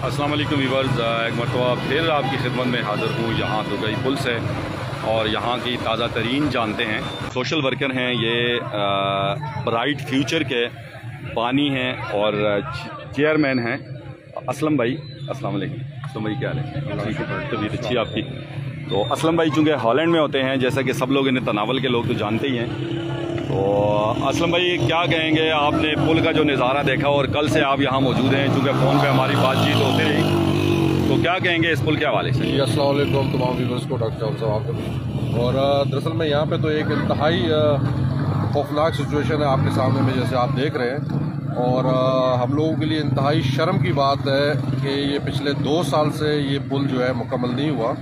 अस्सलाम वालेकुम व्यूअर्स, एक मरतबा फिर आपकी खिदमत में हाज़िर हूँ। यहाँ दुगई पुल से और यहाँ की ताज़ा तरीन जानते हैं। सोशल वर्कर हैं ये, ब्राइट फ्यूचर के बानी हैं और चेयरमैन हैं असलम भाई। अस्सलाम वालेकुम। असलम भाई क्या हाल है? ठीक है, तबीयत अच्छी आपकी? तो असलम भाई चूँकि हॉलैंड में होते हैं, जैसा कि सब लोग इन्हें तनावल के लोग तो जानते ही हैं। तो असलम भाई क्या कहेंगे, आपने पुल का जो नज़ारा देखा और कल से आप यहाँ मौजूद हैं, चूँकि फ़ोन पे हमारी बातचीत होती रही, तो क्या कहेंगे इस पुल के हवाले से? जी अस्सलाम वालेकुम तमाम व्यूअर्स को, डॉक्टर साहब आपको। और दरअसल में यहाँ पे तो एक इंतहाई खौफनाक सिचुएशन है आपके सामने में, जैसे आप देख रहे हैं। और हम लोगों के लिए इंतहाई शर्म की बात है कि ये पिछले 2 साल से ये पुल जो है मुकम्मल नहीं हुआ।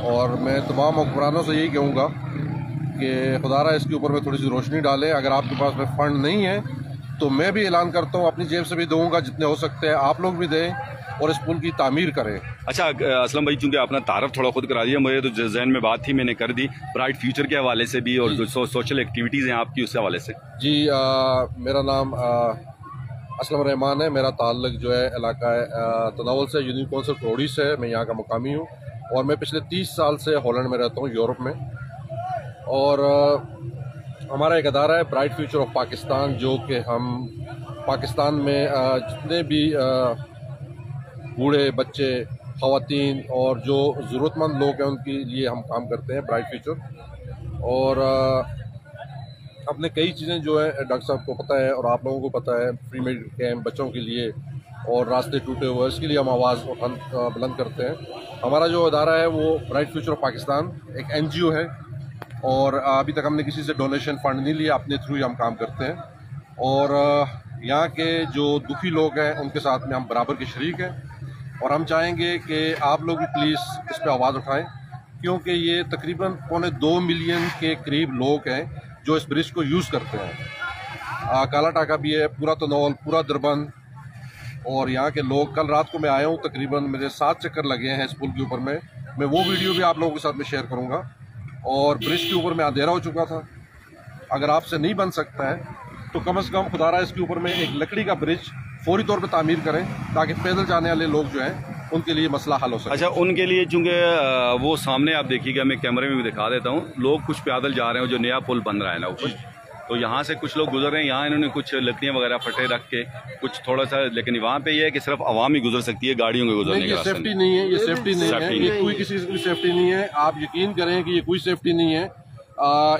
और मैं तमाम हुक्मरानों से यही कहूँगा कि खुदारा इसके ऊपर में थोड़ी सी रोशनी डालें। अगर आपके पास में फ़ंड नहीं है तो मैं भी ऐलान करता हूँ, अपनी जेब से भी दूँगा, जितने हो सकते हैं आप लोग भी दें और इस पुल की तामीर करें। अच्छा असलम भाई, चूँकि अपना तारफ़ थोड़ा खुद करा दिया, मुझे तो जहन में बात थी मैंने कर दी, ब्राइट फ्यूचर के हवाले से भी और जो सोशल एक्टिविटीज़ हैं आपकी उसके हवाले से। जी मेरा नाम असलम रहमान है। मेरा ताल्लुक जो है इलाका तनावल से, यूनियन कौंसिल क्रोड़ी से है। मैं यहाँ का मुकामी हूँ और मैं पिछले 30 साल से हॉलैंड में रहता हूँ, यूरोप में। और हमारा एक अदारा है ब्राइट फ्यूचर ऑफ पाकिस्तान, जो कि हम पाकिस्तान में जितने भी बूढ़े बच्चे, ख़वातीन और जो ज़रूरतमंद लोग हैं उनके लिए हम काम करते हैं, ब्राइट फ्यूचर। और अपने कई चीज़ें जो है डॉक्टर साहब को पता है और आप लोगों को पता है, फ्री मेडिकल कैंप बच्चों के लिए और रास्ते टूटे हुए, इसके लिए हम आवाज़ बुलंद करते हैं। हमारा जो अदारा है वो ब्राइट फ्यूचर ऑफ पाकिस्तान एक NGO है और अभी तक हमने किसी से डोनेशन फंड नहीं लिया, अपने थ्रू ही हम काम करते हैं। और यहाँ के जो दुखी लोग हैं उनके साथ में हम बराबर के शरीक हैं और हम चाहेंगे कि आप लोग भी प्लीज़ इस पर आवाज़ उठाएं, क्योंकि ये तकरीबन 2.25 मिलियन के करीब लोग हैं जो इस ब्रिज को यूज़ करते हैं। काला टाका भी है, पूरा तनौल, पूरा दरबंद। और यहाँ के लोग, कल रात को मैं आया हूँ, तकरीबन मेरे 7 चक्कर लगे हैं इस पुल के ऊपर में। मैं वो वीडियो भी आप लोगों के साथ में शेयर करूँगा। और ब्रिज के ऊपर में अंधेरा हो चुका था। अगर आपसे नहीं बन सकता है तो कम से कम खुदारा इसके ऊपर में एक लकड़ी का ब्रिज फौरी तौर पे तामीर करें, ताकि पैदल जाने वाले लोग जो हैं उनके लिए मसला हल हो सके। अच्छा, उनके लिए चूँकि वो सामने आप देखिएगा, मैं कैमरे में भी दिखा देता हूँ, लोग कुछ पैदल जा रहे हैं, जो नया पुल बन रहा है ना ऊपर, तो यहाँ से कुछ लोग गुजर रहे हैं। यहाँ इन्होंने कुछ लकड़ियाँ वगैरह फटे रख के कुछ थोड़ा सा, लेकिन वहाँ पे ये है कि सिर्फ आवाम ही गुजर सकती है, गाड़ियों के गुजरने ये सेफ्टी नहीं है, ये सेफ्टी नहीं है, ये कोई किसी की सेफ्टी नहीं है। आप यकीन करें कि ये कोई सेफ्टी नहीं है।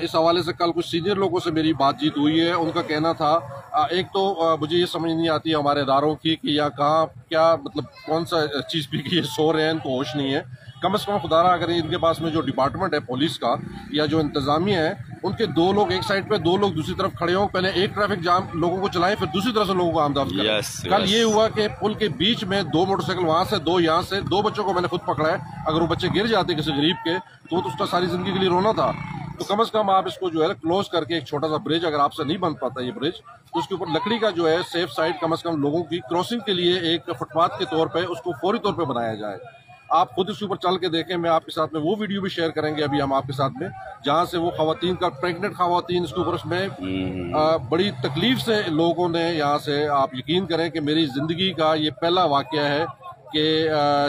इस हवाले से कल कुछ सीनियर लोगों से मेरी बातचीत हुई है। उनका कहना था, एक तो मुझे ये समझ नहीं आती है हमारे इदारों की कि या कहाँ क्या मतलब कौन सा चीज़ पी के ये सो रहे हैं, इनको होश नहीं है। कम से कम खुदारा अगर इनके पास में जो डिपार्टमेंट है पुलिस का या जो इंतजामिया है, उनके 2 लोग एक साइड पे, 2 लोग दूसरी तरफ खड़े हों, पहले एक ट्रैफिक जाम लोगों को चलाएं, फिर दूसरी तरफ से लोगों को आमदाफ करें। कल ये हुआ कि पुल के बीच में 2 मोटरसाइकिल वहां से, 2 यहाँ से, 2 बच्चों को मैंने खुद पकड़ा है। अगर वो बच्चे गिर जाते किसी गरीब के तो उसका सारी जिंदगी के लिए रोना था। तो कम से कम आप इसको जो है क्लोज करके एक छोटा सा ब्रिज, अगर आपसे नहीं बन पाता ये ब्रिज, तो उसके ऊपर लकड़ी का जो है सेफ साइड कम से कम लोगों की क्रॉसिंग के लिए एक फुटपाथ के तौर पे उसको फौरी तौर पे बनाया जाए। आप खुद इसके ऊपर चल के देखें। मैं आपके साथ में वो वीडियो भी शेयर करेंगे अभी हम आपके साथ में, जहाँ से वो खवातीन का, प्रेग्नेंट खवातीन इसके ऊपर उसमें बड़ी तकलीफ से लोगों ने यहाँ से, आप यकीन करें कि मेरी ज़िंदगी का ये पहला वाक़या है कि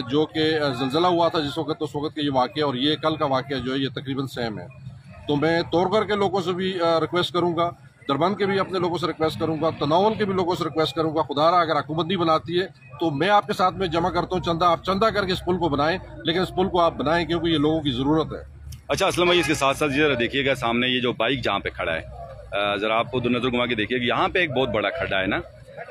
जो कि ज़लज़ला हुआ था जिस वक्त, उस वक्त का ये वाक़या और ये कल का वाक़या जो है ये तकरीबन सेम है। तो मैं तोड़कर के लोगों से भी रिक्वेस्ट करूँगा, दरबंद के भी अपने लोगों से रिक्वेस्ट करूँगा, तनावल के भी लोगों से रिक्वेस्ट करूँगा, खुदारा अगर हुकूमत नहीं बनाती है तो मैं आपके साथ में जमा करता हूँ चंदा, आप चंदा करके इस पुल को बनाएं, लेकिन इस पुल को आप बनाएं क्योंकि ये लोगों की ज़रूरत है। अच्छा असलम भाई, इसके साथ साथ जरा देखिएगा सामने ये जो बाइक जहाँ पे खड़ा है, ज़रा आपको दो नज़र घुमा के देखिएगा, यहाँ पे एक बहुत बड़ा खड्डा है ना।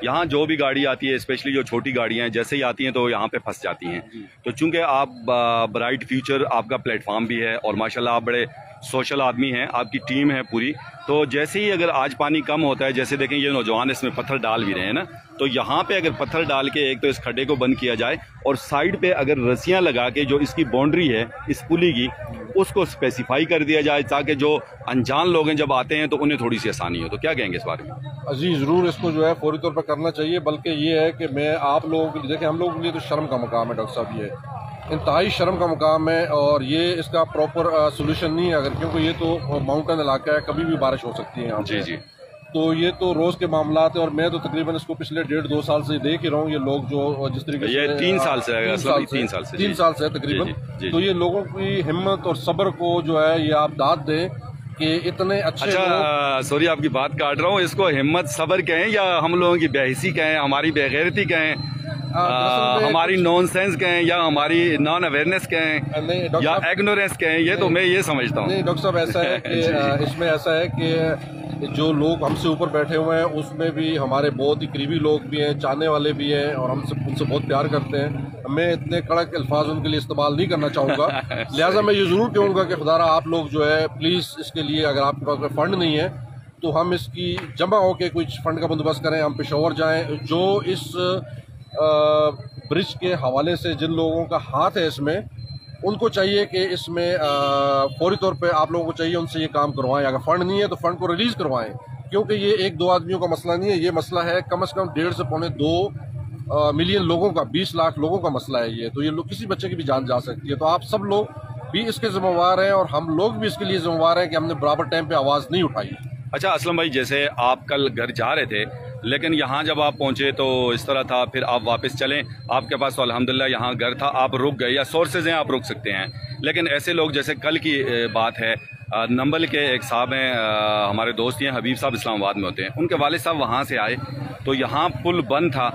यहाँ जो भी गाड़ी आती है, स्पेशली जो छोटी गाड़ियाँ हैं, जैसे ही आती हैं तो यहाँ पे फंस जाती हैं। तो चूँकि आप ब्राइट फ्यूचर आपका प्लेटफॉर्म भी है और माशाल्लाह आप बड़े सोशल आदमी हैं, आपकी टीम है पूरी, तो जैसे ही अगर आज पानी कम होता है, जैसे देखें ये नौजवान इसमें पत्थर डाल भी रहे हैं ना, तो यहाँ पे अगर पत्थर डाल के एक तो इस खड्डे को बंद किया जाए और साइड पे अगर रस्सियाँ लगा के जो इसकी बाउंड्री है इस पुली की, उसको स्पेसिफाई कर दिया जाए, ताकि जो अनजान लोग हैं जब आते हैं तो उन्हें थोड़ी सी आसानी हो। तो क्या कहेंगे इस बारे में? जी ज़रूर, इसको जो है फौरी तौर पर करना चाहिए। बल्कि ये है कि मैं आप लोगों के लिए, देखिए हम लोगों के लिए तो शर्म का मुकाम है डॉक्टर साहब, ये इंतहाई शर्म का मुकाम है और ये इसका प्रॉपर सोल्यूशन नहीं है, अगर क्योंकि ये तो माउंटेन इलाका है, कभी भी बारिश हो सकती है यहाँ। जी जी। तो ये तो रोज के मामलात है, और मैं तो तकरीबन इसको पिछले 1.5-2 साल से देख ही रहा हूँ। ये लोग जो जिस तरीके ये से 3 साल से है, 3 साल से तकरीबन। तो ये लोगों की हिम्मत और सब्र को जो है ये आप दाद दें कि इतने अच्छे। अच्छा, सॉरी आपकी बात काट रहा हूँ, इसको हिम्मत सब्र कहें या हम लोगों की बेहिसी कहें, हमारी बेगैरती कहें, हमारी नॉनसेंस कहें, या हमारी नॉन अवेयरनेस कहें, या इग्नोरेंस कहें, ये तो मैं ये समझता हूँ। नहीं डॉक्टर साहब, ऐसा है कि इसमें ऐसा है कि जो लोग हमसे ऊपर बैठे हुए हैं उसमें भी हमारे बहुत ही करीबी लोग भी हैं, चाहने वाले भी हैं, और हमसे उनसे बहुत प्यार करते हैं। मैं इतने कड़क अल्फाज उनके लिए इस्तेमाल नहीं करना चाहूँगा। लिहाजा मैं ये ज़रूर कहूँगा कि खुदारा आप लोग जो है प्लीज़ इसके लिए, अगर आपके पास कोई फंड नहीं है तो हम इसकी जमा होकर कुछ फंड का बंदोबस्त करें, हम पेशावर जाएँ। जो इस ब्रिज के हवाले से जिन लोगों का हाथ है इसमें, उनको चाहिए कि इसमें फौरी तौर पे आप लोगों को चाहिए उनसे ये काम करवाएं। अगर फंड नहीं है तो फंड को रिलीज करवाएं, क्योंकि ये 1-2 आदमियों का मसला नहीं है, ये मसला है कम से कम 1.5 से पौने 2 मिलियन लोगों का, 20 लाख लोगों का मसला है ये। तो ये लोग, किसी बच्चे की भी जान जा सकती है। तो आप सब लोग भी इसके जिम्मेवार हैं, और हम लोग भी इसके लिए जिम्मेवार हैं कि हमने बराबर टाइम पे आवाज़ नहीं उठाई। अच्छा असलम भाई, जैसे आप कल घर जा रहे थे, लेकिन यहाँ जब आप पहुँचे तो इस तरह था, फिर आप वापस चलें, आपके पास तो अल्हम्दुलिल्लाह यहाँ घर था, आप रुक गए, या सोर्सेज हैं आप रुक सकते हैं। लेकिन ऐसे लोग, जैसे कल की बात है, नंबल के एक साहब हैं, हमारे दोस्त हैं, हबीब साहब इस्लामाबाद में होते हैं, उनके वालिद साहब वहाँ से आए तो यहाँ पुल बंद था।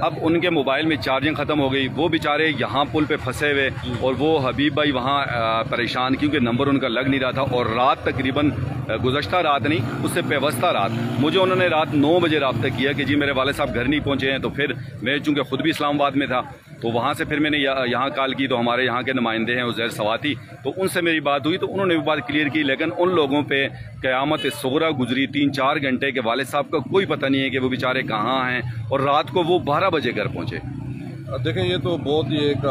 अब उनके मोबाइल में चार्जिंग ख़त्म हो गई, वो बेचारे यहाँ पुल पे फंसे हुए, और वो हबीब भाई वहाँ परेशान, क्योंकि नंबर उनका लग नहीं रहा था। और रात तकरीबन, गुज़श्ता रात नहीं, उससे पेवस्ता रात, मुझे उन्होंने रात 9 बजे रब्ता किया कि जी मेरे वाले साहब घर नहीं पहुँचे हैं। तो फिर मैं चूँकि ख़ुद भी इस्लामाबाद में था, तो वहाँ से फिर मैंने यहाँ कॉल की, तो हमारे यहाँ के नुमाइंदे हैं उज़ैर सवाती, तो उनसे मेरी बात हुई, तो उन्होंने भी बात क्लियर की। लेकिन उन लोगों पे क़यामत सुगरा गुजरी, 3-4 घंटे के वालिद साहब का कोई पता नहीं है कि वो बेचारे कहाँ हैं, और रात को वो 12 बजे घर पहुँचे। देखें, ये तो बहुत ही एक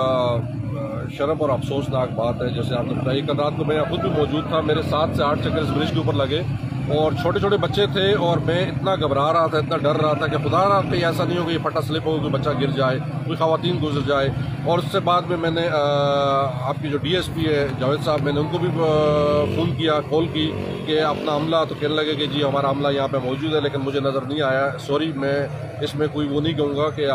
शर्म और अफसोसनाक बात है। जैसे आपने बताया, कल रात को मैं खुद भी मौजूद था, मेरे 7 से 8 चक्कर इस ब्रिज के ऊपर लगे, और छोटे छोटे बच्चे थे, और मैं इतना घबरा रहा था, इतना डर रहा था कि खुदा ना कहीं ऐसा नहीं हो कि ये फटा स्लिप हो, कोई बच्चा गिर जाए, कोई ख़वातीन गुजर जाए। और उससे बाद में मैंने आपकी जो DSP है जावेद साहब, मैंने उनको भी फ़ोन किया, कॉल की कि अपना अमला, तो कहने लगे कि जी हमारा अमला यहाँ पे मौजूद है, लेकिन मुझे नज़र नहीं आया। सॉरी, मैं इसमें कोई वो नहीं कहूँगा कि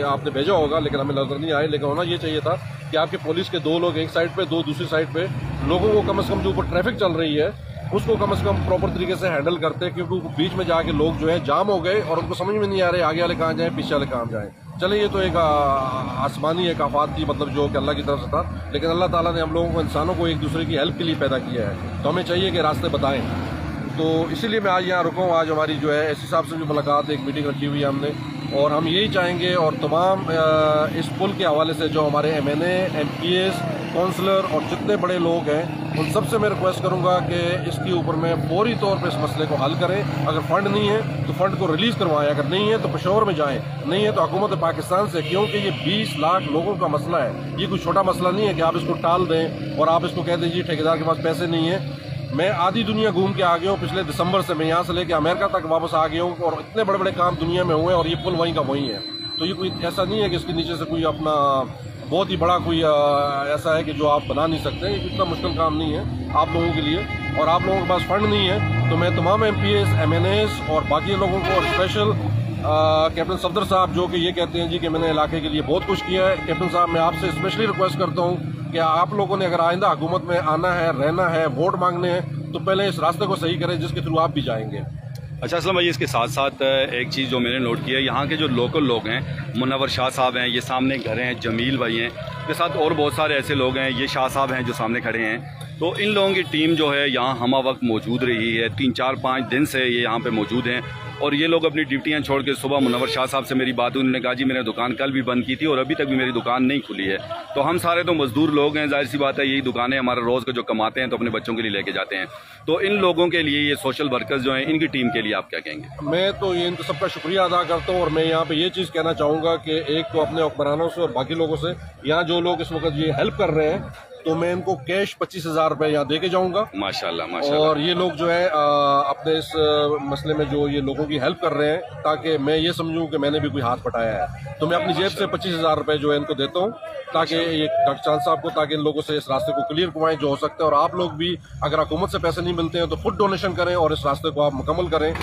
आपने भेजा होगा, लेकिन हमें नज़र नहीं आया। लेकिन होना ये चाहिए था कि आपके पुलिस के 2 लोग एक साइड पे, 2 दूसरी साइड पे, लोगों को कम से कम जो ऊपर ट्रैफिक चल रही है उसको कम से कम प्रॉपर तरीके से हैंडल करते हैं, क्योंकि बीच में जाके लोग जो है जाम हो गए और उनको समझ में नहीं आ रहे आगे वाले कहाँ जाएं, पीछे वाले कहाँ जाएं। चले, ये तो एक आसमानी एक आफात थी, मतलब जो कि अल्लाह की तरफ से था, लेकिन अल्लाह ताला ने हम लोगों को, इंसानों को एक दूसरे की हेल्प के लिए पैदा किया है, तो हमें चाहिए कि रास्ते बताएं। तो इसीलिए मैं आज यहाँ रुका हूँ। आज हमारी जो है एसपी साहब से भी मुलाकात, एक मीटिंग रखी हुई है हमने, और हम यही चाहेंगे, और तमाम इस पुल के हवाले से जो हमारे MNA, MPs, काउंसलर और जितने बड़े लोग हैं, उन सबसे मैं रिक्वेस्ट करूंगा कि इसके ऊपर में फौरी तौर पे इस मसले को हल करें। अगर फंड नहीं है तो फंड को रिलीज़ करवाएं, अगर नहीं है तो पेशावर में जाएं, नहीं है तो हुकूमत पाकिस्तान से, क्योंकि ये 20 लाख लोगों का मसला है। ये कोई छोटा मसला नहीं है कि आप इसको टाल दें और आप इसको कह दें जी ठेकेदार के पास पैसे नहीं है। मैं आधी दुनिया घूम के आ गया हूँ, पिछले दिसंबर से मैं यहाँ से लेकर अमेरिका तक वापस आ गया हूँ, और इतने बड़े बड़े काम दुनिया में हुए, और ये पुल वहीं का वहीं है। तो ये कोई ऐसा नहीं है कि इसके नीचे से कोई अपना बहुत ही बड़ा कोई ऐसा है कि जो आप बना नहीं सकते। ये इतना मुश्किल काम नहीं है आप लोगों के लिए, और आप लोगों के पास फंड नहीं है। तो मैं तमाम MPs, MNAs और बाकी लोगों को, और स्पेशल कैप्टन सफदर साहब जो कि ये कहते हैं जी कि मैंने इलाके के लिए बहुत कुछ किया है, कैप्टन साहब मैं आपसे स्पेशली रिक्वेस्ट करता हूँ कि आप लोगों ने अगर आइंदा हुकूमत में आना है, रहना है, वोट मांगने हैं, तो पहले इस रास्ते को सही करें जिसके थ्रू आप भी जाएंगे। अच्छा असलम भाई, इसके साथ साथ एक चीज़ जो मैंने नोट की है, यहाँ के जो लोकल लोग हैं, मुनव्वर शाह साहब हैं, ये सामने घर हैं, जमील भाई हैं, उसके साथ और बहुत सारे ऐसे लोग हैं, ये शाह साहब हैं जो सामने खड़े हैं। तो इन लोगों की टीम जो है यहाँ हमा वक्त मौजूद रही है, 3-4-5 दिन से ये यहाँ पे मौजूद हैं, और ये लोग अपनी ड्यूटियाँ छोड़ के, सुबह मुनव्वर शाह साहब से मेरी बात हुई, उन्होंने कहा जी मैंने दुकान कल भी बंद की थी और अभी तक भी मेरी दुकान नहीं खुली है। तो हम सारे तो मजदूर लोग हैं, जाहिर सी बात है, यही दुकानें हमारा रोज़ का जो कमाते हैं तो अपने बच्चों के लिए लेके जाते हैं। तो इन लोगों के लिए, ये सोशल वर्कर्स जो हैं, इनकी टीम के लिए आप क्या कहेंगे? मैं तो ये इनको सबका शुक्रिया अदा करता हूँ, और मैं यहाँ पे ये चीज़ कहना चाहूँगा कि एक तो अपने हुक्मरानों से और बाकी लोगों से, यहाँ जो लोग इस वक्त ये हेल्प कर रहे हैं, तो मैं इनको कैश 25,000 रुपये यहाँ दे के जाऊँगा। माशाल्लाह माशाल्लाह। और ये लोग जो है अपने इस मसले में जो ये लोगों की हेल्प कर रहे हैं, ताकि मैं ये समझूं कि मैंने भी कोई हाथ पटाया है, तो मैं अपनी जेब से 25,000 रुपये जो है इनको देता हूँ, ताकि ये डॉक्टर चांद साहब को, ताकि इन लोगों से इस रास्ते को क्लियर करवाएं जो हो सकता है। और आप लोग भी अगर हुकूमत से पैसे नहीं मिलते हैं तो खुद डोनेशन करें और इस रास्ते को आप मुकम्मल करें।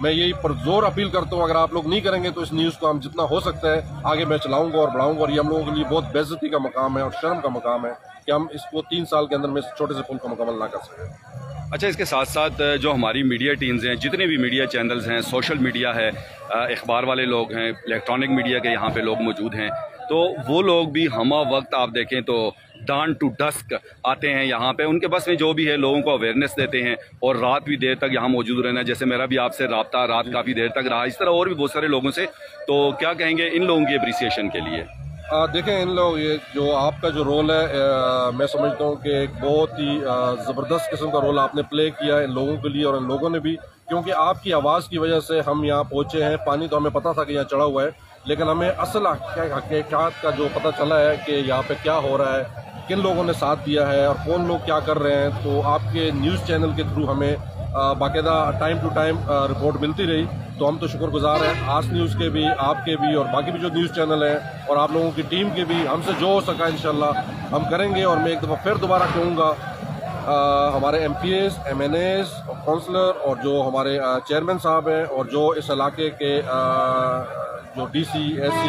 मैं यही पुरजोर अपील करता हूँ, अगर आप लोग नहीं करेंगे तो इस न्यूज़ को हम जितना हो सकता है आगे मैं चलाऊंगा और बढ़ाऊंगा। और ये हम लोगों के लिए बहुत बेइज्जती का मकाम है और शर्म का मकाम है कि हम इसको 3 साल के अंदर में छोटे से पुल को मुकम्मल ना कर सकें। अच्छा, इसके साथ साथ जो हमारी मीडिया टीम्स हैं, जितने भी मीडिया चैनल्स हैं, सोशल मीडिया है, अखबार वाले लोग हैं, इलेक्ट्रॉनिक मीडिया के यहाँ पे लोग मौजूद हैं, तो वो लोग भी हमा वक्त आप देखें तो डान टू डस्क आते हैं यहाँ पे। उनके बस में जो भी है लोगों को अवेयरनेस देते हैं और रात भी देर तक यहाँ मौजूद रहना। जैसे मेरा भी आपसे रब्ता रात काफ़ी देर तक रहा, इस तरह और भी बहुत सारे लोगों से। तो क्या कहेंगे इन लोगों की अप्रिसिएशन के लिए? देखें, इन लोग ये जो आपका जो रोल है, मैं समझता हूँ कि एक बहुत ही ज़बरदस्त किस्म का रोल आपने प्ले किया है इन लोगों के लिए, और इन लोगों ने भी, क्योंकि आपकी आवाज़ की वजह से हम यहाँ पहुँचे हैं। पानी तो हमें पता था कि यहाँ चढ़ा हुआ है, लेकिन हमें असल हकीकत का जो पता चला है कि यहाँ पे क्या हो रहा है, किन लोगों ने साथ दिया है और कौन लोग क्या कर रहे हैं, तो आपके न्यूज़ चैनल के थ्रू हमें बाकायदा टाइम टू टाइम रिपोर्ट मिलती रही। तो हम तो शुक्रगुजार हैं आज न्यूज़ के भी, आपके भी, और बाकी भी जो न्यूज़ चैनल हैं और आप लोगों की टीम के भी। हमसे जो हो सका इंशाल्लाह हम करेंगे। और मैं एक दफ़ा फिर दोबारा कहूँगा, हमारे MPs, MNAs और काउंसलर और जो हमारे चेयरमैन साहब हैं और जो इस इलाके के जो DC, SC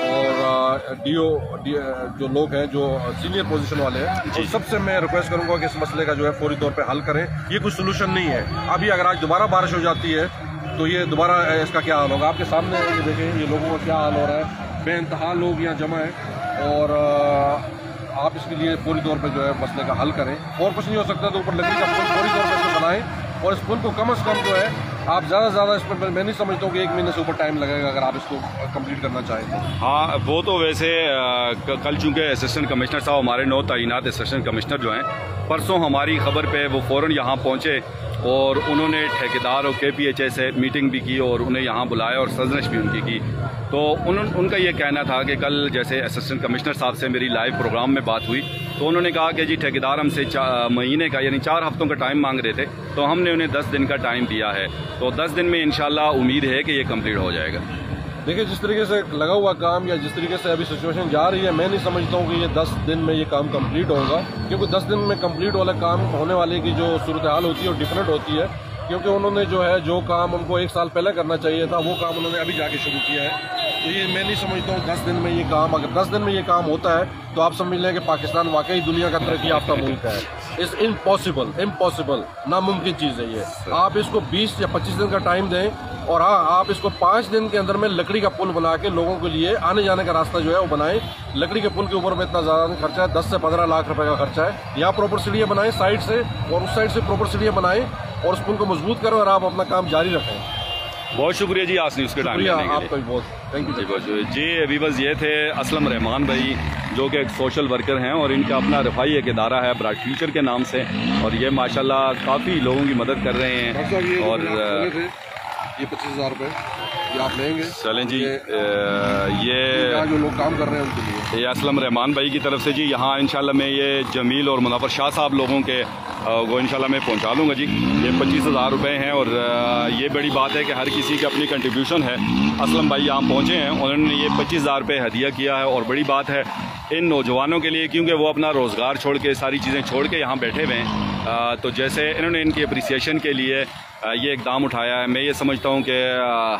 और DO जो लोग हैं, जो सीनियर पोजीशन वाले हैं, तो सबसे मैं रिक्वेस्ट करूंगा कि इस मसले का जो है फौरी तौर पे हल करें। ये कोई सोल्यूशन नहीं है। अभी अगर आज दोबारा बारिश हो जाती है तो ये दोबारा इसका क्या हाल होगा? आपके सामने ये देखें, ये लोगों का क्या हाल हो रहा है। बेइंतहा लोग यहाँ जमा है और आप इसके लिए फौरी तौर पे जो है मसले का हल करें। और कुछ नहीं हो सकता तो ऊपर लकड़ी का पुल फौरी तौर पर बनाएं और इस पुल को कम से कम जो है आप ज़्यादा से ज़्यादा इस पर, मैं नहीं समझता हूँ कि 1 महीने से ऊपर टाइम लगेगा अगर आप इसको कंप्लीट करना चाहें तो। हाँ, वो तो वैसे कल चूँकि असिस्टेंट कमिश्नर साहब हमारे 9 तैनात असिस्टेंट कमिश्नर जो हैं, परसों हमारी खबर पे वो फ़ौरन यहाँ पहुँचे और उन्होंने ठेकेदार और KPHA से मीटिंग भी की और उन्हें यहाँ बुलाया और सजनिश भी उनकी की। तो उनका ये कहना था कि कल जैसे असिस्टेंट कमिश्नर साहब से मेरी लाइव प्रोग्राम में बात हुई तो उन्होंने कहा कि जी ठेकेदार हमसे महीने का यानी 4 हफ्तों का टाइम मांग रहे थे, तो हमने उन्हें 10 दिन का टाइम दिया है। तो 10 दिन में इंशाल्लाह उम्मीद है कि ये कंप्लीट हो जाएगा। देखिए, जिस तरीके से लगा हुआ काम या जिस तरीके से अभी सिचुएशन जा रही है, मैं नहीं समझता हूँ कि ये 10 दिन में ये काम कंप्लीट होगा, क्योंकि 10 दिन में कंप्लीट वाला काम होने वाले की जो सूरत हाल होती है वो डिफरेंट होती है। क्योंकि उन्होंने जो है जो काम उनको 1 साल पहले करना चाहिए था वो काम उन्होंने अभी जाके शुरू किया है। तो ये मैं नहीं समझता हूँ 10 दिन में ये काम, अगर 10 दिन में ये काम होता है तो आप समझ लें कि पाकिस्तान वाकई दुनिया का तरक्की याफ्ता मुल्क है। इट्स इम्पॉसिबल, नामुमकिन चीज़ है ये। आप इसको 20 या 25 दिन का टाइम दें और हाँ, आप इसको 5 दिन के अंदर में लकड़ी का पुल बना के लोगों के लिए आने जाने का रास्ता जो है वो बनाएं। लकड़ी के पुल के ऊपर में इतना ज़्यादा नहीं खर्चा है, 10 से 15 लाख रुपए का खर्चा है। यहाँ प्रॉपर सीढ़ियाँ बनाएं साइड से और उस साइड से प्रॉपर सीढ़ियाँ बनाएं और उस पुल को मजबूत करें और आप अपना काम जारी रखें। बहुत शुक्रिया जी आज न्यूज़ के टाइम देने के लिए। आपका भी बहुत थैंक यू जी। अभी बस ये थे असलम रहमान भाई, जो कि एक सोशल वर्कर हैं और इनका अपना रफ़ाई एक इदारा है ब्राइट फ्यूचर के नाम से, और ये माशाल्लाह काफ़ी लोगों की मदद कर रहे हैं। और ये 25,000 रुपये ये आप लेंगे। चलें जी, ये जो लोग काम कर रहे हैं उनके लिए ये असलम रहमान भाई की तरफ से जी। यहाँ इंशाल्लाह मैं ये जमील और मुनव्वर शाह साहब लोगों के वो इंशाल्लाह मैं पहुँचा दूँगा जी। ये 25,000 रुपये हैं और ये बड़ी बात है कि हर किसी की अपनी कंट्रीब्यूशन है। असलम भाई यहाँ पहुँचे हैं, उन्होंने ये 25,000 रुपये हदिया किया है और बड़ी बात है इन नौजवानों के लिए, क्योंकि वो अपना रोज़गार छोड़ के सारी चीज़ें छोड़ के यहाँ बैठे हुए हैं। तो जैसे इन्होंने इनकी अप्रिसिएशन के लिए ये इक़दाम उठाया है, मैं ये समझता हूँ कि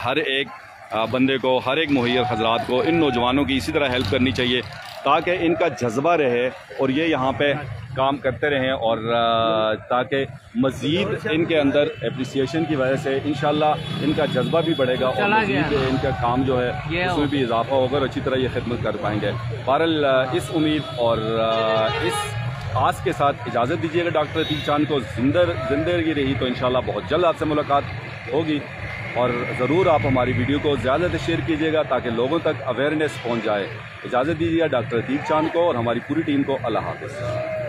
हर एक बंदे को, हर एक मुहैयर हजरात को इन नौजवानों की इसी तरह हेल्प करनी चाहिए ताकि इनका जज्बा रहे और ये यहाँ पे काम करते रहें और ताकि मज़ीद इनके अंदर एप्रिसिएशन की वजह से इंशाल्लाह इनका जज्बा भी बढ़ेगा और मज़ीद इनका काम जो है उसमें भी इजाफा होगा और अच्छी तरह ये खिदमत कर पाएंगे। बहरहाल इस उम्मीद और इस आस के साथ इजाज़त दीजिएगा डॉक्टर अतीक चांद को। जिंदगी रही तो इंशाल्लाह बहुत जल्द आपसे मुलाकात होगी और ज़रूर आप हमारी वीडियो को ज़्यादा से शेयर कीजिएगा ताकि लोगों तक अवेयरनेस पहुंच जाए। इजाज़त दीजिएगा डॉक्टर अतीक चांद को और हमारी पूरी टीम को। अल्लाह हाफ़िज़।